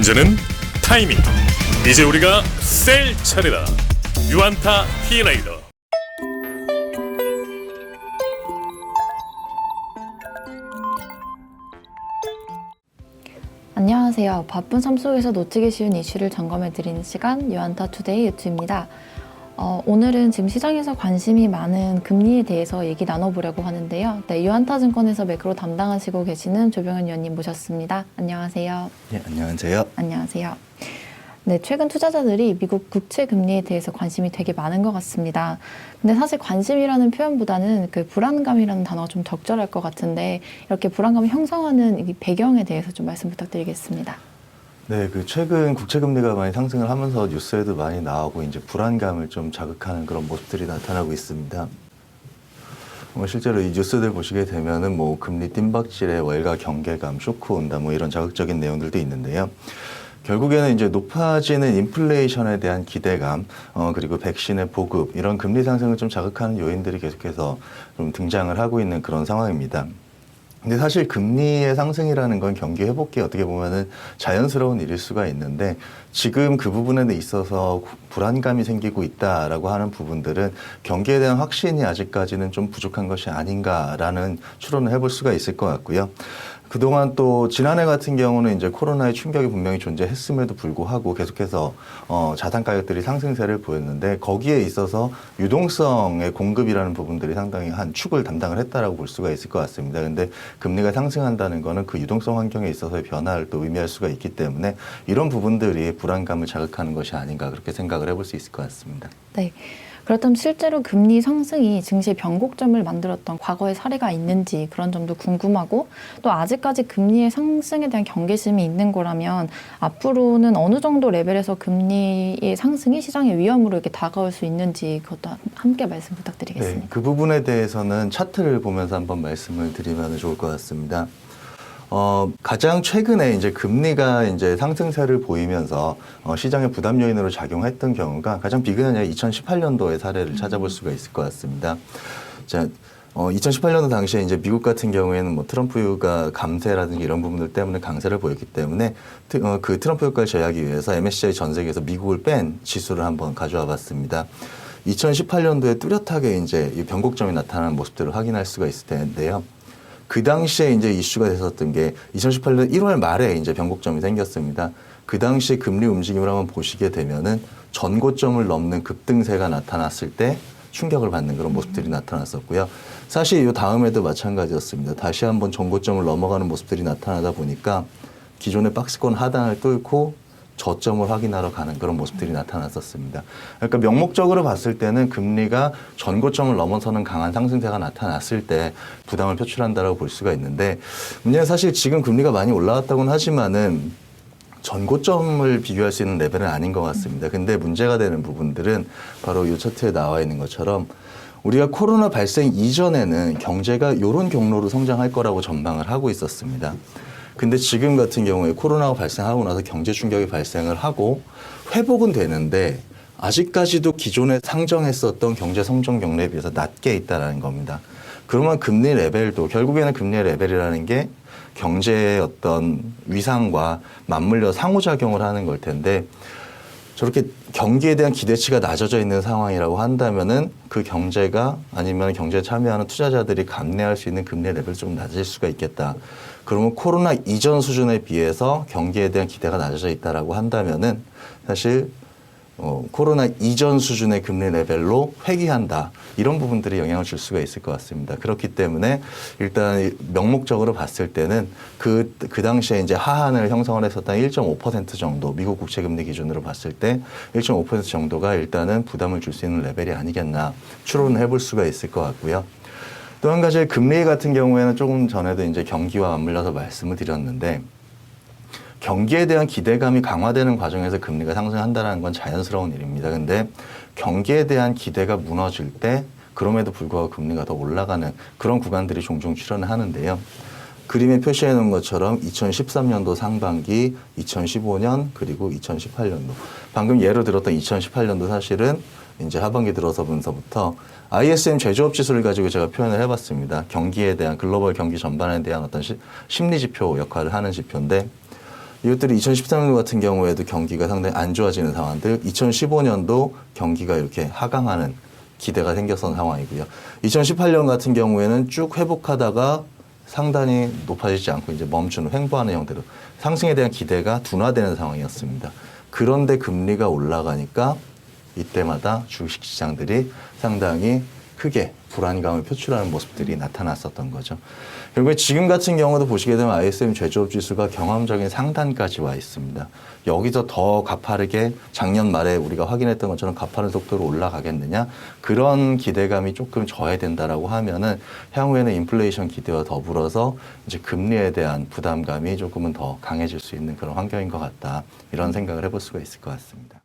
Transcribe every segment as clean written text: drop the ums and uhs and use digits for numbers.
문제는 타이밍. 이제 우리가 셀 차례다. 유안타 T레이더. 안녕하세요. 바쁜 삶 속에서 놓치기 쉬운 이슈를 점검해드리는 시간 유안타 투데이 유튜입니다. 오늘은 지금 시장에서 관심이 많은 금리에 대해서 얘기 나눠보려고 하는데요. 네, 유안타증권에서 매크로 담당하시고 계시는 조병현 위원님 모셨습니다. 안녕하세요. 네, 안녕하세요. 안녕하세요. 네, 최근 투자자들이 미국 국채 금리에 대해서 관심이 되게 많은 것 같습니다. 근데 사실 관심이라는 표현보다는 그 불안감이라는 단어가 좀 적절할 것 같은데 이렇게 불안감을 형성하는 이 배경에 대해서 좀 말씀 부탁드리겠습니다. 네, 최근 국채 금리가 많이 상승을 하면서 뉴스에도 많이 나오고 이제 불안감을 좀 자극하는 그런 모습들이 나타나고 있습니다. 실제로 이 뉴스들 보시게 되면은 금리 뜀박질에 월가 경계감, 쇼크 온다 이런 자극적인 내용들도 있는데요. 결국에는 이제 높아지는 인플레이션에 대한 기대감, 그리고 백신의 보급, 이런 금리 상승을 좀 자극하는 요인들이 계속해서 좀 등장을 하고 있는 그런 상황입니다. 근데 사실 금리의 상승이라는 건 경기 회복기 어떻게 보면은 자연스러운 일일 수가 있는데 지금 그 부분에 있어서 불안감이 생기고 있다라고 하는 부분들은 경기에 대한 확신이 아직까지는 좀 부족한 것이 아닌가라는 추론을 해볼 수가 있을 것 같고요. 그동안 또 지난해 같은 경우는 이제 코로나의 충격이 분명히 존재했음에도 불구하고 계속해서 자산 가격들이 상승세를 보였는데 거기에 있어서 유동성의 공급이라는 부분들이 상당히 한 축을 담당을 했다라고 볼 수가 있을 것 같습니다. 근데 금리가 상승한다는 거는 그 유동성 환경에 있어서의 변화를 또 의미할 수가 있기 때문에 이런 부분들이 불안감을 자극하는 것이 아닌가 그렇게 생각을 해볼 수 있을 것 같습니다. 네. 그렇다면 실제로 금리 상승이 증시의 변곡점을 만들었던 과거의 사례가 있는지 그런 점도 궁금하고 또 아직까지 금리의 상승에 대한 경계심이 있는 거라면 앞으로는 어느 정도 레벨에서 금리의 상승이 시장의 위험으로 이렇게 다가올 수 있는지 그것도 함께 말씀 부탁드리겠습니다. 네, 그 부분에 대해서는 차트를 보면서 한번 말씀을 드리면 좋을 것 같습니다. 가장 최근에 이제 금리가 이제 상승세를 보이면서 시장의 부담 요인으로 작용했던 경우가 가장 비근한 2018년도의 사례를 찾아볼 수가 있을 것 같습니다. 자, 2018년도 당시에 이제 미국 같은 경우에는 트럼프가 감세라든지 이런 부분들 때문에 강세를 보였기 때문에 그 트럼프 효과를 제어하기 위해서 MSCI 전 세계에서 미국을 뺀 지수를 한번 가져와 봤습니다. 2018년도에 뚜렷하게 이제 이 변곡점이 나타나는 모습들을 확인할 수가 있을 텐데요. 그 당시에 이제 이슈가 됐었던 게 2018년 1월 말에 이제 변곡점이 생겼습니다. 그 당시 금리 움직임을 한번 보시게 되면은 전고점을 넘는 급등세가 나타났을 때 충격을 받는 그런 모습들이 나타났었고요. 사실 이 다음에도 마찬가지였습니다. 다시 한번 전고점을 넘어가는 모습들이 나타나다 보니까 기존의 박스권 하단을 뚫고 저점을 확인하러 가는 그런 모습들이 나타났었습니다. 그러니까 명목적으로 봤을 때는 금리가 전고점을 넘어서는 강한 상승세가 나타났을 때 부담을 표출한다라고 볼 수가 있는데 문제는 사실 지금 금리가 많이 올라왔다고는 하지만은 전고점을 비교할 수 있는 레벨은 아닌 것 같습니다. 근데 문제가 되는 부분들은 바로 이 차트에 나와 있는 것처럼 우리가 코로나 발생 이전에는 경제가 이런 경로로 성장할 거라고 전망을 하고 있었습니다. 근데 지금 같은 경우에 코로나가 발생하고 나서 경제 충격이 발생을 하고 회복은 되는데 아직까지도 기존에 상정했었던 경제 성장 경로에 비해서 낮게 있다는 겁니다. 그러면 금리 레벨도 결국에는 금리 레벨이라는 게 경제의 어떤 위상과 맞물려 상호작용을 하는 걸 텐데 저렇게 경기에 대한 기대치가 낮아져 있는 상황이라고 한다면은 그 경제가 아니면 경제에 참여하는 투자자들이 감내할 수 있는 금리 레벨이 좀 낮을 수가 있겠다. 그러면 코로나 이전 수준에 비해서 경기에 대한 기대가 낮아져 있다라고 한다면은 사실 코로나 이전 수준의 금리 레벨로 회귀한다. 이런 부분들이 영향을 줄 수가 있을 것 같습니다. 그렇기 때문에 일단 명목적으로 봤을 때는 그 당시에 이제 하한을 형성을 했었던 1.5% 정도 미국 국채 금리 기준으로 봤을 때 1.5% 정도가 일단은 부담을 줄 수 있는 레벨이 아니겠나 추론을 해볼 수가 있을 것 같고요. 또 한 가지 금리 같은 경우에는 조금 전에도 이제 경기와 맞물려서 말씀을 드렸는데 경기에 대한 기대감이 강화되는 과정에서 금리가 상승한다는 건 자연스러운 일입니다. 근데 경기에 대한 기대가 무너질 때 그럼에도 불구하고 금리가 더 올라가는 그런 구간들이 종종 출현을 하는데요. 그림에 표시해 놓은 것처럼 2013년도 상반기, 2015년 그리고 2018년도 방금 예로 들었던 2018년도 사실은 이제 하반기 들어서부터 ISM 제조업 지수를 가지고 제가 표현을 해봤습니다. 경기에 대한 글로벌 경기 전반에 대한 어떤 심리 지표 역할을 하는 지표인데 이것들이 2013년 같은 경우에도 경기가 상당히 안 좋아지는 상황들, 2015년도 경기가 이렇게 하강하는 기대가 생겼던 상황이고요. 2018년 같은 경우에는 쭉 회복하다가 상당히 높아지지 않고 이제 멈추는 횡보하는 형태로 상승에 대한 기대가 둔화되는 상황이었습니다. 그런데 금리가 올라가니까 이때마다 주식시장들이 상당히 크게 불안감을 표출하는 모습들이 나타났었던 거죠. 결국에 지금 같은 경우도 보시게 되면 ISM 제조업 지수가 경험적인 상단까지 와 있습니다. 여기서 더 가파르게 작년 말에 우리가 확인했던 것처럼 가파른 속도로 올라가겠느냐, 그런 기대감이 조금 저해된다라고 하면은 향후에는 인플레이션 기대와 더불어서 이제 금리에 대한 부담감이 조금은 더 강해질 수 있는 그런 환경인 것 같다, 이런 생각을 해볼 수가 있을 것 같습니다.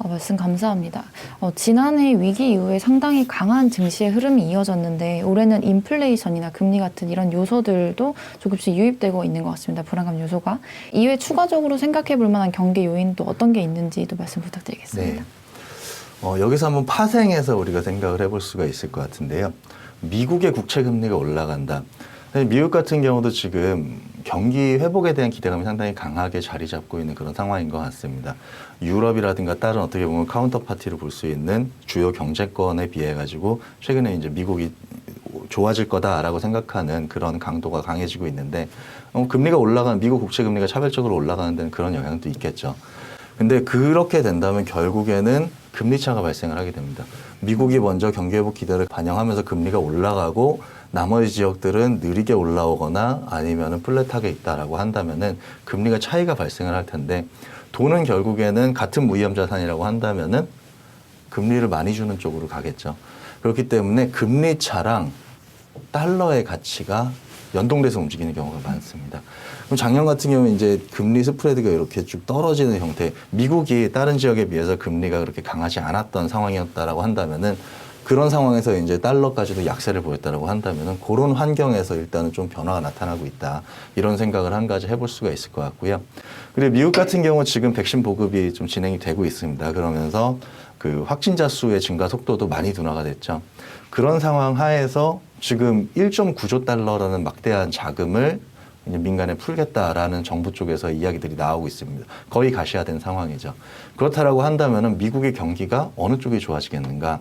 말씀 감사합니다. 지난해 위기 이후에 상당히 강한 증시의 흐름이 이어졌는데 올해는 인플레이션이나 금리 같은 이런 요소들도 조금씩 유입되고 있는 것 같습니다. 불안감 요소가. 이외에 추가적으로 생각해 볼 만한 경계 요인도 어떤 게 있는지도 말씀 부탁드리겠습니다. 네. 여기서 한번 파생해서 우리가 생각을 해볼 수가 있을 것 같은데요. 미국의 국채 금리가 올라간다. 미국 같은 경우도 지금 경기 회복에 대한 기대감이 상당히 강하게 자리 잡고 있는 그런 상황인 것 같습니다. 유럽이라든가 다른 어떻게 보면 카운터 파티로 볼 수 있는 주요 경제권에 비해 가지고 최근에 이제 미국이 좋아질 거다라고 생각하는 그런 강도가 강해지고 있는데, 금리가 올라가는, 미국 국채 금리가 차별적으로 올라가는 데는 그런 영향도 있겠죠. 근데 그렇게 된다면 결국에는 금리 차가 발생을 하게 됩니다. 미국이 먼저 경기 회복 기대를 반영하면서 금리가 올라가고 나머지 지역들은 느리게 올라오거나 아니면은 플랫하게 있다라고 한다면은 금리가 차이가 발생을 할 텐데, 돈은 결국에는 같은 무위험 자산이라고 한다면은 금리를 많이 주는 쪽으로 가겠죠. 그렇기 때문에 금리 차랑 달러의 가치가 연동돼서 움직이는 경우가 많습니다. 그럼 작년 같은 경우는 이제 금리 스프레드가 이렇게 쭉 떨어지는 형태, 미국이 다른 지역에 비해서 금리가 그렇게 강하지 않았던 상황이었다라고 한다면은, 그런 상황에서 이제 달러까지도 약세를 보였다라고 한다면은 그런 환경에서 일단은 좀 변화가 나타나고 있다, 이런 생각을 한 가지 해볼 수가 있을 것 같고요. 그리고 미국 같은 경우 지금 백신 보급이 좀 진행이 되고 있습니다. 그러면서 그 확진자 수의 증가 속도도 많이 둔화가 됐죠. 그런 상황 하에서 지금 1.9조 달러라는 막대한 자금을 이제 민간에 풀겠다라는 정부 쪽에서 이야기들이 나오고 있습니다. 거의 가시화된 상황이죠. 그렇다라고 한다면은 미국의 경기가 어느 쪽이 좋아지겠는가?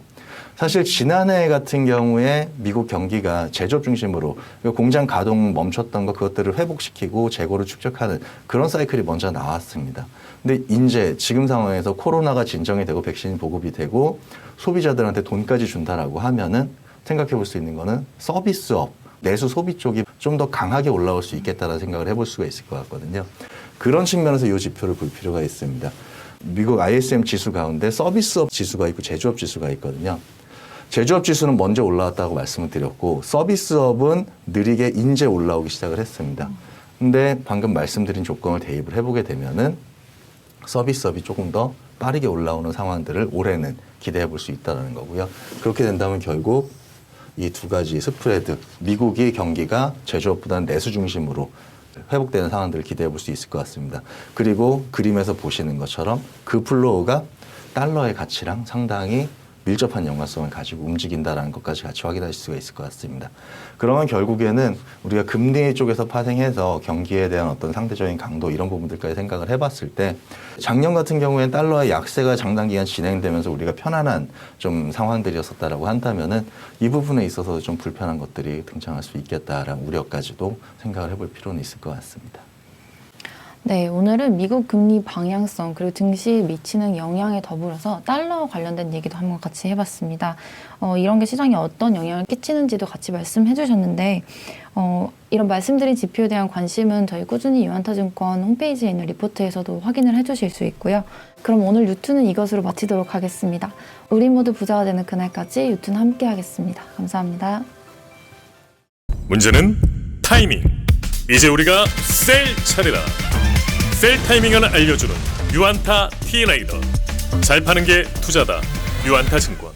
사실 지난해 같은 경우에 미국 경기가 제조업 중심으로 공장 가동 멈췄던 거, 그것들을 회복시키고 재고를 축적하는 그런 사이클이 먼저 나왔습니다. 근데 이제 지금 상황에서 코로나가 진정이 되고 백신 보급이 되고 소비자들한테 돈까지 준다라고 하면은 생각해 볼 수 있는 거는 서비스업, 내수 소비 쪽이 좀 더 강하게 올라올 수 있겠다라는 생각을 해볼 수가 있을 것 같거든요. 그런 측면에서 이 지표를 볼 필요가 있습니다. 미국 ISM 지수 가운데 서비스업 지수가 있고 제조업 지수가 있거든요. 제조업 지수는 먼저 올라왔다고 말씀을 드렸고, 서비스업은 느리게 이제 올라오기 시작을 했습니다. 근데 방금 말씀드린 조건을 대입을 해보게 되면은 서비스업이 조금 더 빠르게 올라오는 상황들을 올해는 기대해 볼 수 있다는 거고요. 그렇게 된다면 결국 이 두 가지 스프레드, 미국의 경기가 제조업보다는 내수 중심으로 회복되는 상황들을 기대해 볼 수 있을 것 같습니다. 그리고 그림에서 보시는 것처럼 그 플로우가 달러의 가치랑 상당히 밀접한 연관성을 가지고 움직인다는 것까지 같이 확인하실 수가 있을 것 같습니다. 그러면 결국에는 우리가 금리 쪽에서 파생해서 경기에 대한 어떤 상대적인 강도, 이런 부분들까지 생각을 해봤을 때, 작년 같은 경우에는 달러의 약세가 장단기간 진행되면서 우리가 편안한 좀 상황들이었었다라고 한다면은 이 부분에 있어서 좀 불편한 것들이 등장할 수 있겠다라는 우려까지도 생각을 해볼 필요는 있을 것 같습니다. 네, 오늘은 미국 금리 방향성 그리고 증시에 미치는 영향에 더불어서 달러와 관련된 얘기도 한번 같이 해봤습니다. 이런 게 시장에 어떤 영향을 끼치는지도 같이 말씀해 주셨는데, 이런 말씀드린 지표에 대한 관심은 저희 꾸준히 유한타증권 홈페이지에 있는 리포트에서도 확인을 해주실 수 있고요. 그럼 오늘 유튜는 이것으로 마치도록 하겠습니다. 우리 모두 부자가 되는 그날까지 유튜는 함께 하겠습니다. 감사합니다. 문제는 타이밍. 이제 우리가 셀 차례다. 셀 타이밍을 알려주는 유한타 T레이더. 잘 파는 게 투자다. 유한타증권.